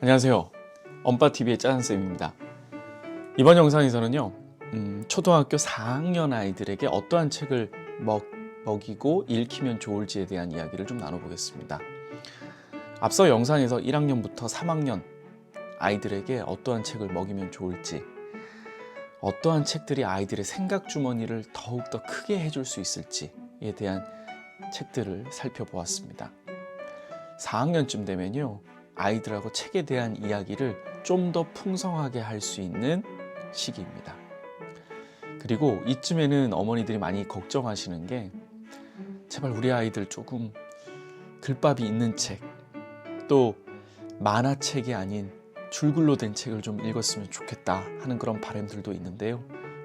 안녕하세요. 엄빠TV의 짜장쌤입니다. 이번 영상에서는요, 초등학교 4학년 아이들에게 어떠한 책을 먹이고 읽히면 좋을지에 대한 이야기를 좀 나눠보겠습니다. 앞서 영상에서 1학년부터 3학년 아이들에게 어떠한 책을 먹이면 좋을지, 어떠한 책들이 아이들의 생각 주머니를 더욱더 크게 해줄 수 있을지에 대한 책들을 살펴보았습니다. 4학년쯤 되면요, 아이들하고 책에 대한 이야기를 좀 더 풍성하게 할 수 있는 시기입니다. 그리고 이쯤에는 어머니들이 많이 걱정하시는 게, 제발 우리 아이들 조금 글밥이 있는 책, 또 만화책이 아닌 줄글로 된 책을 좀 읽었으면 좋겠다 하는 그런 바람들도 있는데요.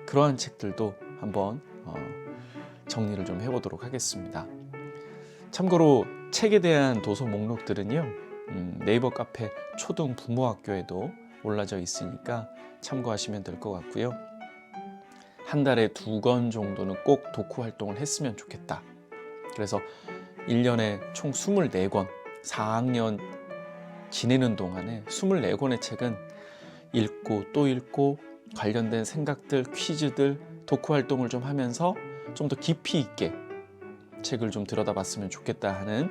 그러한 책들도 한번 정리를 좀 해보도록 하겠습니다. 참고로 책에 대한 도서 목록들은요, 네이버 카페 초등 부모학교에도 올라져 있으니까 참고하시면 될 것 같고요. 한 달에 2권 정도는 꼭 독후 활동을 했으면 좋겠다. 그래서 1년에 총 24권, 4학년 지내는 동안에 24권의 책은 읽고 또 읽고 관련된 생각들, 퀴즈들, 독후 활동을 좀 하면서 좀 더 깊이 있게 책을 좀 들여다봤으면 좋겠다 하는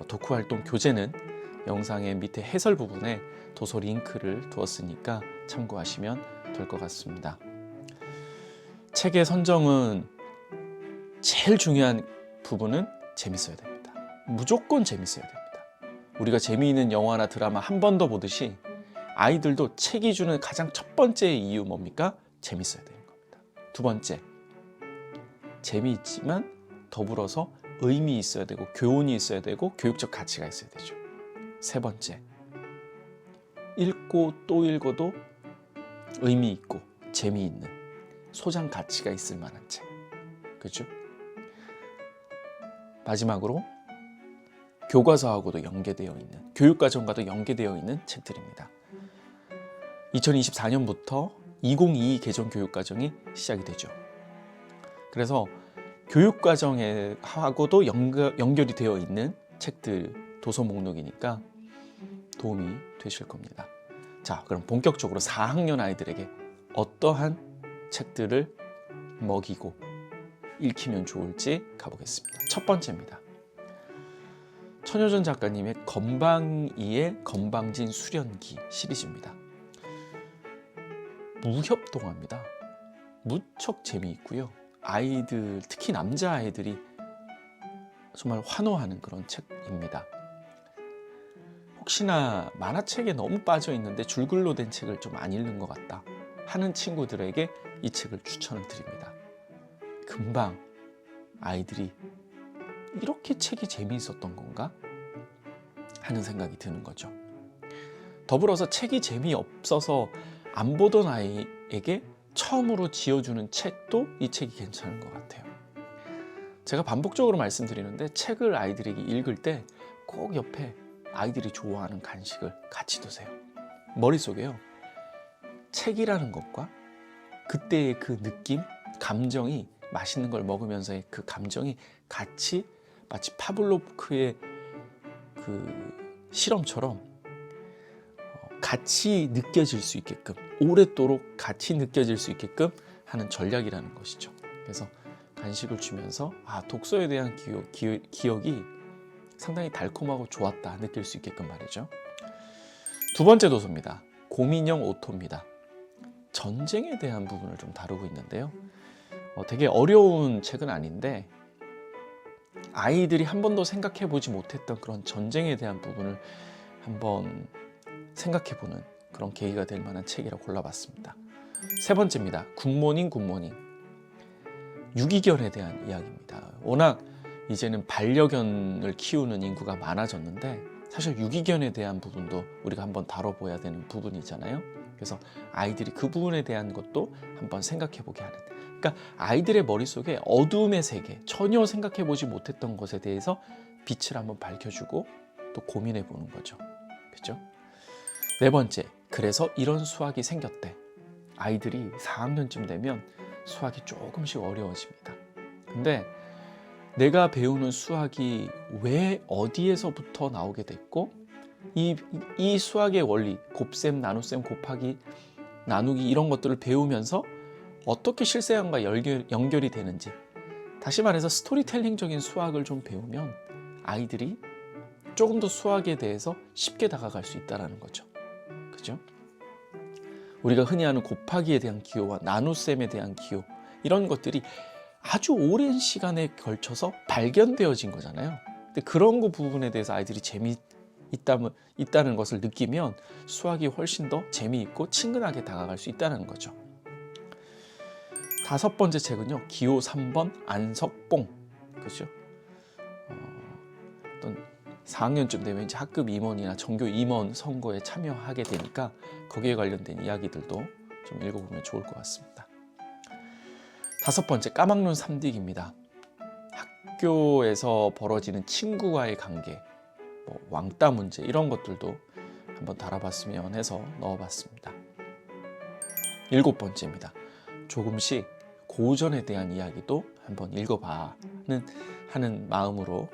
독후 활동 교재는 영상의 밑에 해설 부분에 도서 링크를 두었으니까 참고하시면 될 것 같습니다. 책의 선정은 제일 중요한 부분은 재밌어야 됩니다. 무조건 재밌어야 됩니다. 우리가 재미있는 영화나 드라마 한 번 더 보듯이 아이들도 책이 주는 가장 첫 번째 이유 뭡니까? 재밌어야 되는 겁니다. 두 번째, 재미있지만 더불어서 의미 있어야 되고 교훈이 있어야 되고 교육적 가치가 있어야 되죠. 세 번째, 읽고 또 읽어도 의미 있고 재미있는 소장 가치가 있을 만한 책. 그렇죠? 마지막으로 교과서하고도 연계되어 있는, 교육과정과도 연계되어 있는 책들입니다. 2024년부터 2022 개정 교육과정이 시작이 되죠. 그래서 교육과정하고도 연결이 되어 있는 책들 도서 목록이니까 도움이 되실 겁니다. 자, 그럼 본격적으로 4학년 아이들에게 어떠한 책들을 먹이고 읽히면 좋을지 가보겠습니다. 첫 번째입니다. 천효전 작가님의 건방이의 건방진 수련기 시리즈입니다. 무협동화입니다. 무척 재미있고요. 아이들, 특히 남자아이들이 정말 환호하는 그런 책입니다. 혹시나 만화책에 너무 빠져 있는데 줄글로 된 책을 좀 안 읽는 것 같다 하는 친구들에게 이 책을 추천을 드립니다. 금방 아이들이 이렇게 책이 재미있었던 건가 하는 생각이 드는 거죠. 더불어서 책이 재미없어서 안 보던 아이에게 처음으로 지어주는 책도 이 책이 괜찮은 것 같아요. 제가 반복적으로 말씀드리는데, 책을 아이들에게 읽을 때 꼭 옆에 아이들이 좋아하는 간식을 같이 두세요. 머릿속에요, 책이라는 것과 그때의 그 느낌, 감정이, 맛있는 걸 먹으면서의 그 감정이 같이 마치 파블로프의 그 실험처럼 같이 느껴질 수 있게끔, 오랫도록 같이 느껴질 수 있게끔 하는 전략이라는 것이죠. 그래서 간식을 주면서 독서에 대한 기억이 상당히 달콤하고 좋았다 느낄 수 있게끔 말이죠. 두 번째 도서입니다. 고민형 오토입니다. 전쟁에 대한 부분을 좀 다루고 있는데요. 되게 어려운 책은 아닌데, 아이들이 한 번도 생각해 보지 못했던 그런 전쟁에 대한 부분을 한번 생각해 보는 그런 계기가 될 만한 책이라고 골라봤습니다. 세 번째입니다. 굿모닝 굿모닝. 유기견에 대한 이야기입니다. 워낙 이제는 반려견을 키우는 인구가 많아졌는데, 사실 유기견에 대한 부분도 우리가 한번 다뤄봐야 되는 부분이잖아요. 그래서 아이들이 그 부분에 대한 것도 한번 생각해보게 하는, 그러니까 아이들의 머릿속에 어둠의 세계, 전혀 생각해보지 못했던 것에 대해서 빛을 한번 밝혀주고 또 고민해보는 거죠. 그렇죠? 네 번째, 그래서 이런 수학이 생겼대. 아이들이 4학년쯤 되면 수학이 조금씩 어려워집니다. 근데 내가 배우는 수학이 왜 어디에서부터 나오게 됐고 이 수학의 원리, 곱셈, 나눗셈, 곱하기, 나누기 이런 것들을 배우면서 어떻게 실생활과 연결이 되는지, 다시 말해서 스토리텔링적인 수학을 좀 배우면 아이들이 조금 더 수학에 대해서 쉽게 다가갈 수 있다는 거죠. 그죠? 우리가 흔히 아는 곱하기에 대한 기호와 나눗셈에 대한 기호, 이런 것들이 아주 오랜 시간에 걸쳐서 발견되어진 거잖아요. 근데 그런 거 부분에 대해서 아이들이 있다는 것을 느끼면 수학이 훨씬 더 재미있고 친근하게 다가갈 수 있다는 거죠. 5번째 책은요, 기호 3번 안석봉. 그죠? 어떤 4학년쯤 되면 이제 학급 임원이나 전교 임원 선거에 참여하게 되니까 거기에 관련된 이야기들도 좀 읽어보면 좋을 것 같습니다. 5번째 까막눈 삼디기입니다. 학교에서 벌어지는 친구와의 관계, 뭐 왕따 문제 이런 것들도 한번 다뤄봤으면 해서 넣어봤습니다. 7번째입니다. 조금씩 고전에 대한 이야기도 한번 읽어봐는 하는 마음으로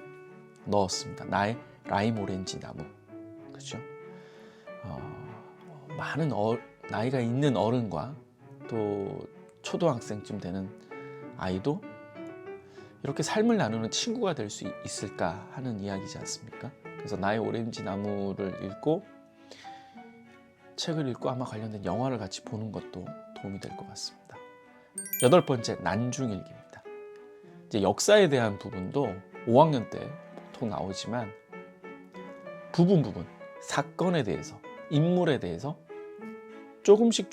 넣었습니다. 나의 라임 오렌지 나무. 그죠? 많은 나이가 있는 어른과 또 초등학생쯤 되는 아이도 이렇게 삶을 나누는 친구가 될 수 있을까 하는 이야기지 않습니까? 그래서 나의 오렌지 나무를 읽고 책을 읽고 아마 관련된 영화를 같이 보는 것도 도움이 될 것 같습니다. 8번째 난중일기입니다. 이제 역사에 대한 부분도 5학년 때 보통 나오지만 부분 사건에 대해서, 인물에 대해서 조금씩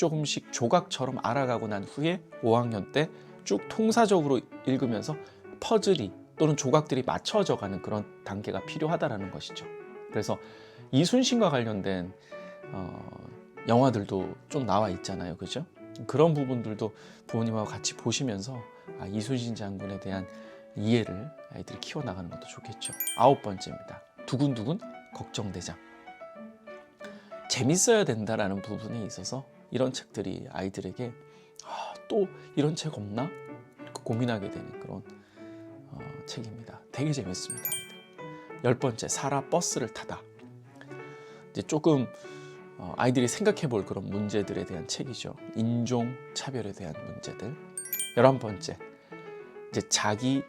조각처럼 알아가고 난 후에 5학년 때 쭉 통사적으로 읽으면서 퍼즐이 또는 조각들이 맞춰져 가는 그런 단계가 필요하다라는 것이죠. 그래서 이순신과 관련된 영화들도 좀 나와 있잖아요. 그죠? 그런 부분들도 부모님하고 같이 보시면서 이순신 장군에 대한 이해를 아이들이 키워나가는 것도 좋겠죠. 9번째입니다. 두근두근 걱정대장. 재밌어야 된다라는 부분에 있어서 이런 책들이 아이들에게 또 이런 책 없나? 고민하게 되는 그런 책입니다. 되게 재밌습니다. 아이들. 10번째 사라 버스를 타다. 이제 조금 아이들이 생각해 볼 그런 문제들에 대한 책이죠. 인종 차별에 대한 문제들. 11번째 이제 자기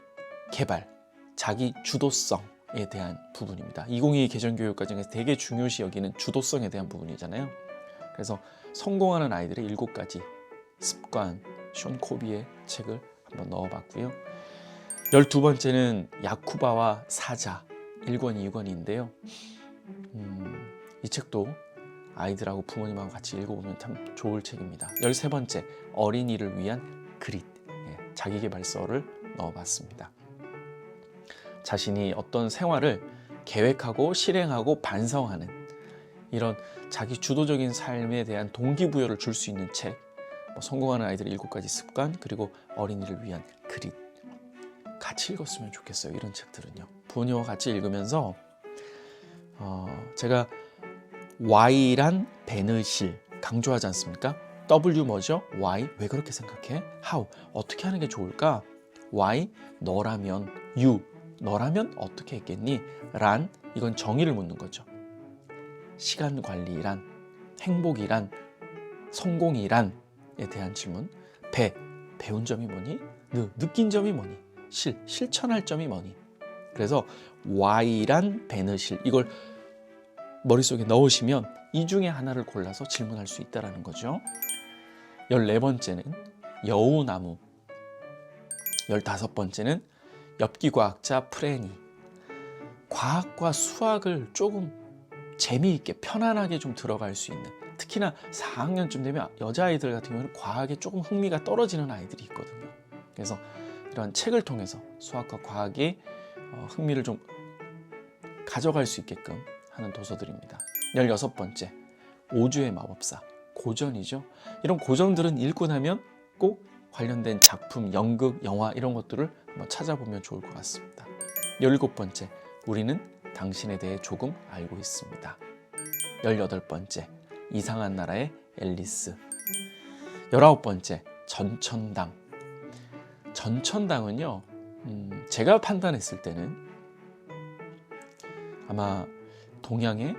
개발, 자기 주도성에 대한 부분입니다. 2022 개정교육 과정에서 되게 중요시 여기는 주도성에 대한 부분이잖아요. 그래서 성공하는 아이들의 7가지 습관, 숀 코비의 책을 한번 넣어봤고요. 12번째는 야쿠바와 사자 1권, 2권인데요. 이 책도 아이들하고 부모님하고 같이 읽어보면 참 좋을 책입니다. 13번째 어린이를 위한 그릿, 자기계발서를 넣어봤습니다. 자신이 어떤 생활을 계획하고 실행하고 반성하는 이런 자기 주도적인 삶에 대한 동기부여를 줄 수 있는 책, 성공하는 아이들의 7가지 습관, 그리고 어린이를 위한 그릿, 같이 읽었으면 좋겠어요. 이런 책들은요. 부모님과 같이 읽으면서 제가 Y란 베느실 강조하지 않습니까? W 뭐죠? Y 왜 그렇게 생각해? How 어떻게 하는 게 좋을까? Y 너라면, You 너라면 어떻게 했겠니? 란 이건 정의를 묻는 거죠. 시간 관리란, 행복이란, 성공이란에 대한 질문. 배운 점이 뭐니? 느낀 점이 뭐니? 실천할 점이 뭐니? 그래서 Y란 베느실 이걸 머릿속에 넣으시면 이 중에 하나를 골라서 질문할 수 있다는 거죠. 14번째는 여우나무. 15번째는 엽기과학자 프레니. 과학과 수학을 조금 재미있게 편안하게 좀 들어갈 수 있는, 특히나 4학년쯤 되면 여자아이들 같은 경우는 과학에 조금 흥미가 떨어지는 아이들이 있거든요. 그래서 이런 책을 통해서 수학과 과학에 흥미를 좀 가져갈 수 있게끔 하는 도서들입니다. 16번째 오주의 마법사. 고전이죠. 이런 고전들은 읽고 나면 꼭 관련된 작품, 연극, 영화 이런 것들을 한번 찾아보면 좋을 것 같습니다. 17번째 우리는 당신에 대해 조금 알고 있습니다. 18번째 이상한 나라의 앨리스. 19번째 전천당. 전천당은요, 제가 판단했을 때는 아마 동양의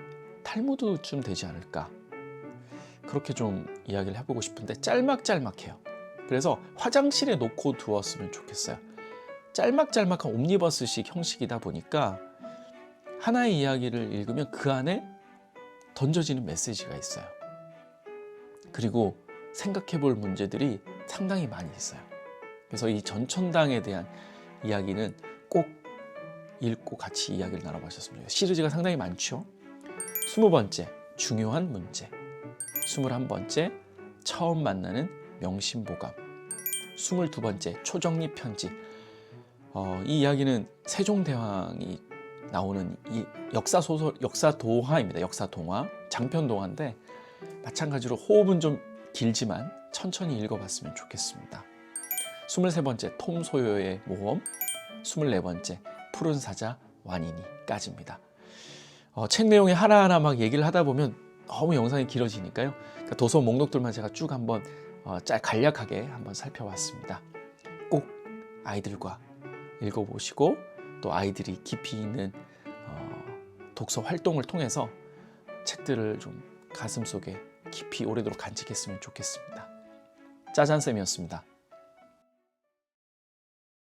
탈무드쯤 되지 않을까, 그렇게 좀 이야기를 해보고 싶은데 짤막짤막해요. 그래서 화장실에 놓고 두었으면 좋겠어요. 짤막짤막한 옴니버스식 형식이다 보니까 하나의 이야기를 읽으면 그 안에 던져지는 메시지가 있어요. 그리고 생각해 볼 문제들이 상당히 많이 있어요. 그래서 이 전천당에 대한 이야기는 꼭 읽고 같이 이야기를 나눠보셨으면 좋겠어요. 시리즈가 상당히 많죠. 20번째, 중요한 문제. 21번째, 처음 만나는 명심보감. 22번째, 초정리 편지. 이 이야기는 세종대왕이 나오는 이 역사소설, 역사동화입니다. 역사동화, 장편동화인데 마찬가지로 호흡은 좀 길지만 천천히 읽어봤으면 좋겠습니다. 23번째, 톰 소요의 모험. 24번째, 푸른 사자 와니니까지입니다. 책 내용에 하나하나 막 얘기를 하다 보면 너무 영상이 길어지니까요. 그러니까 도서 목록들만 제가 쭉 한번 간략하게 한번 살펴봤습니다. 꼭 아이들과 읽어보시고 또 아이들이 깊이 있는 독서 활동을 통해서 책들을 좀 가슴속에 깊이 오래도록 간직했으면 좋겠습니다. 짜잔쌤이었습니다.